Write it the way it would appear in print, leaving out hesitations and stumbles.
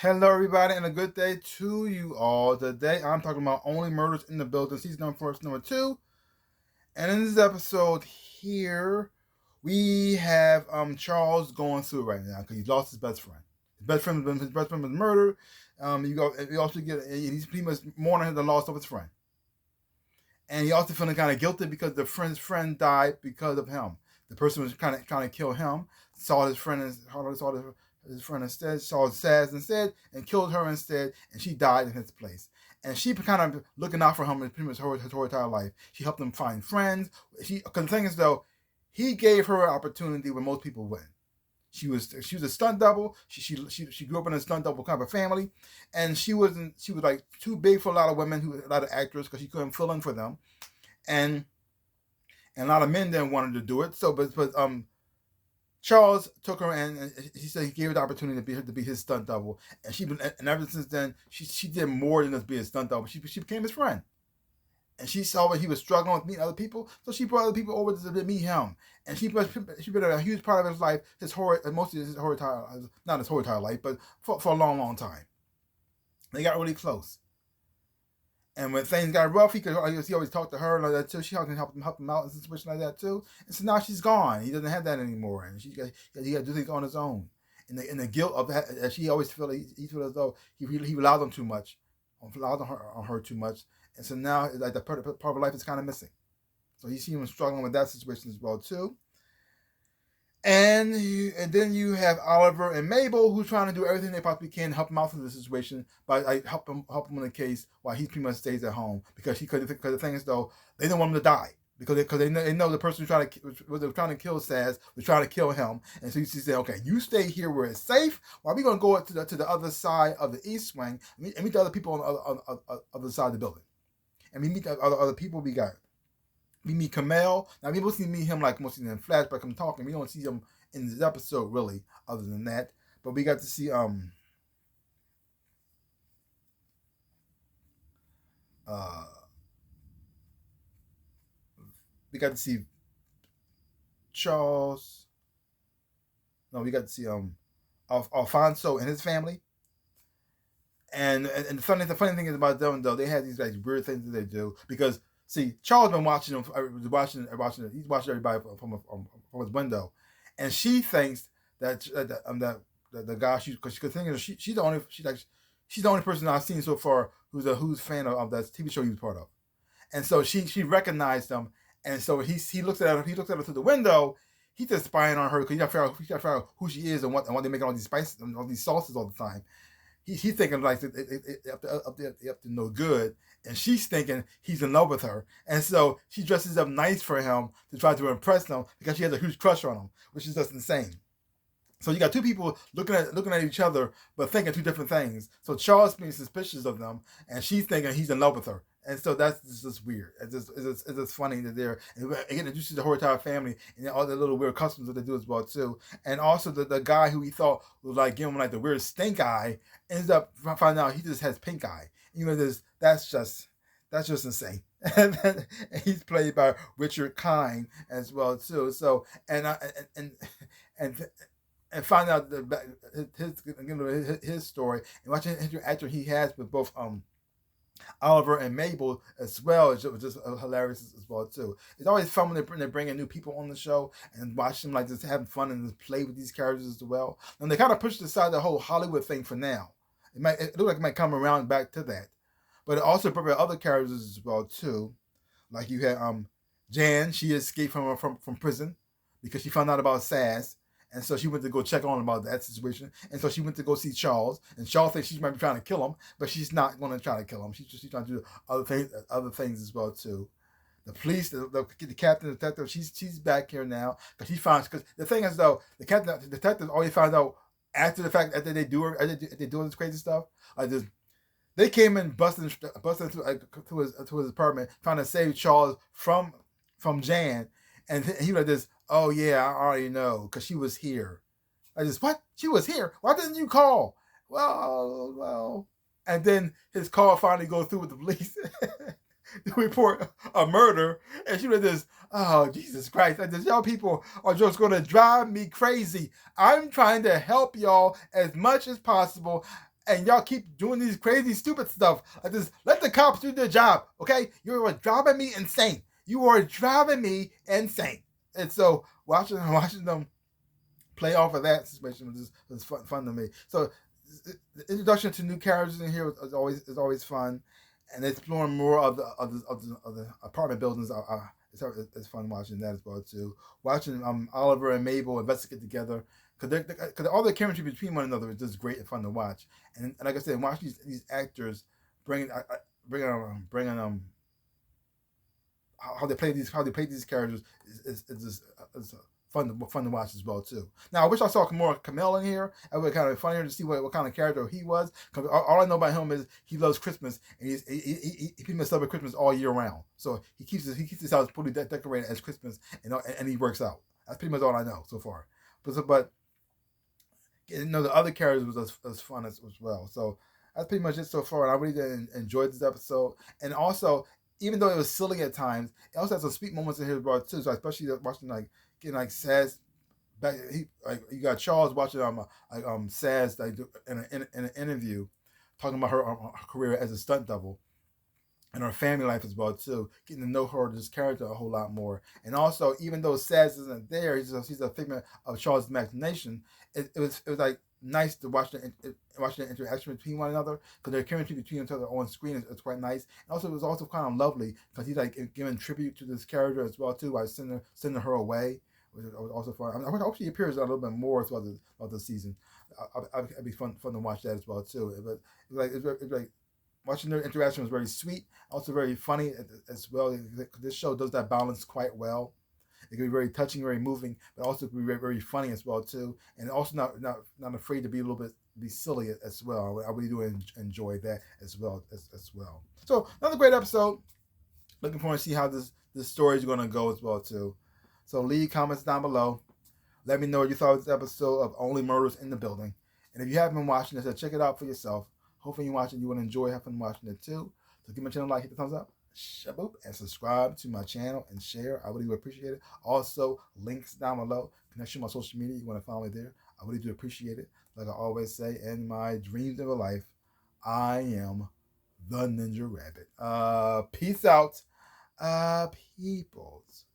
Hello, everybody, and a good day to you all. Today, I'm talking about Only Murders in the Building, season number 4, number 2. And in this episode here, we have Charles going through it right now because he lost his best friend. His best friend was murdered. You also get he's pretty much mourning the loss of his friend, and he also feeling kind of guilty because his friend died because of him. The person was kind of trying to kill him, saw his friend instead, saw Saz instead, and killed her instead, and she died in his place. And she kind of looking out for him in pretty much his whole entire life. She helped him find friends. Because the thing is though, he gave her an opportunity where most people wouldn't. She was a stunt double. She grew up in a stunt double kind of a family, and she was like too big for a lot of women, a lot of actors, because she couldn't fill in for them, and a lot of men didn't want her to do it. So, but Charles took her and he said he gave her the opportunity to be his stunt double, and ever since then she did more than just be a stunt double. She became his friend, and she saw that he was struggling with meeting other people, so she brought other people over to meet him, and she been a huge part of his life, mostly his whole entire, not his whole entire life, but for a long time. They got really close. And when things got rough, he always talked to her and all that too. She can help him out in a situation like that too. And so now she's gone. He doesn't have that anymore, and he got to do things on his own. And the guilt of that, she always feel as though he relied on too much, relied on her too much, and so now like the part of her life is kind of missing. So you see him struggling with that situation as well too. And then you have Oliver and Mabel, who's trying to do everything they possibly can to help him out from the situation, by help him in the case while he pretty much stays at home, because the thing is though, they don't want him to die, because they know the person who was trying to kill Saz was trying to kill him, and so he said, okay, you stay here where it's safe, while we're gonna go to the other side of the east wing and meet the other people on the other side of the building, and we meet the other people we got. We meet Kamel. Now we mostly meet him like mostly in flashback. I'm talking. We don't see him in this episode really, other than that. But we got to see we got to see Charles. No, we got to see Alfonso and his family. And the funny thing is about them though, they have these like weird things that they do, because see, Charles been watching them, he's watching everybody from his window, and she thinks that the guy she's the only person I've seen so far who's fan of that TV show he was part of, and so she recognized him, and so he looks at her through the window. He's just spying on her because he got to figure out who she is and what they're making all these spices and all these sauces all the time. He's thinking like up to no good, and she's thinking he's in love with her, and so she dresses up nice for him to try to impress him because she has a huge crush on him, which is just insane. So you got two people looking at each other but thinking two different things. So Charles being suspicious of them, and she's thinking he's in love with her. And so that's just weird. It's just funny that they're again you see the whole entire family and all the little weird customs that they do as well too. And also the guy who he thought was like giving him like the weird stink eye ends up finding out he just has pink eye. That's just insane. And he's played by Richard Kind as well too. So and find out his story and watching the interaction he has with both Oliver and Mabel as well is just hilarious as well too. It's always fun when they're bringing new people on the show and watch them like just having fun and just play with these characters as well. And they kind of pushed aside the whole Hollywood thing for now. It looks like it might come around back to that, but it also brought other characters as well too. Like you had Jan, she escaped from prison because she found out about Saz. And so she went to go check on him about that situation. And so she went to go see Charles. And Charles thinks she might be trying to kill him, but she's not going to try to kill him. She's trying to do other things as well too. The police, the captain, the detective, she's back here now because the thing is though, the detective always found out after the fact that they doing this crazy stuff. Like this, they came in busting to his apartment trying to save Charles from Jan, and he like this. Oh yeah, I already know because she was here. I just, what? She was here? Why didn't you call? Well. And then his call finally goes through with the police to report a murder. And she was just, oh, Jesus Christ. I just, y'all people are just going to drive me crazy. I'm trying to help y'all as much as possible. and y'all keep doing these crazy, stupid stuff like this. Let the cops do their job, okay? You are driving me insane. You are driving me insane. And so watching them play off of that situation was fun to me. So the introduction to new characters in here is always fun, and exploring more of the apartment buildings. It's fun watching that as well too. Watching Oliver and Mabel investigate together because all the chemistry between one another is just great and fun to watch. And like I said, watch these actors bringing bringing how they play these characters is just fun to watch as well too. Now I wish I saw more Camille in here. It would be kind of funnier to see what kind of character he was. Because all I know about him is he loves Christmas and he pretty much celebrates Christmas all year round. So he keeps his house fully decorated as Christmas and he works out. That's pretty much all I know so far. But the other characters was fun as well. So that's pretty much it so far. And I really enjoyed this episode. And also, even though it was silly at times, it also has some sweet moments in here about too. So especially watching getting Saz back. You got Charles watching Saz in an interview talking about her career as a stunt double and her family life as well too. Getting to know her, this character, a whole lot more. And also, even though Saz isn't there, he's a figment of Charles' imagination. It was nice to watch the interaction between one another because their chemistry between each other on screen is quite nice. And also, it was also kind of lovely because he's giving tribute to this character as well too by sending her away. Which was also fun. I hope she appears a little bit more throughout the season. It'd be fun to watch that as well too. But it's like watching their interaction was very sweet, also very funny as well. This show does that balance quite well. It can be very touching, very moving, but also can be very funny as well too, and also not afraid to be a little bit be silly as well. I really do enjoy that as well as well. So another great episode. Looking forward to see how this story is going to go as well too. So leave comments down below. Let me know what you thought of this episode of Only Murders in the Building. And if you haven't been watching this, check it out for yourself. Hopefully you watch it, you will enjoy having watching it too. So give my channel a like, hit the thumbs up, shaboop, and subscribe to my channel and share. I really would appreciate it. Also, links down below. Connection to my social media. You want to follow me there. I really do appreciate it. Like I always say, in my dreams of a life, I am the Ninja Rabbit. Peace out, peoples.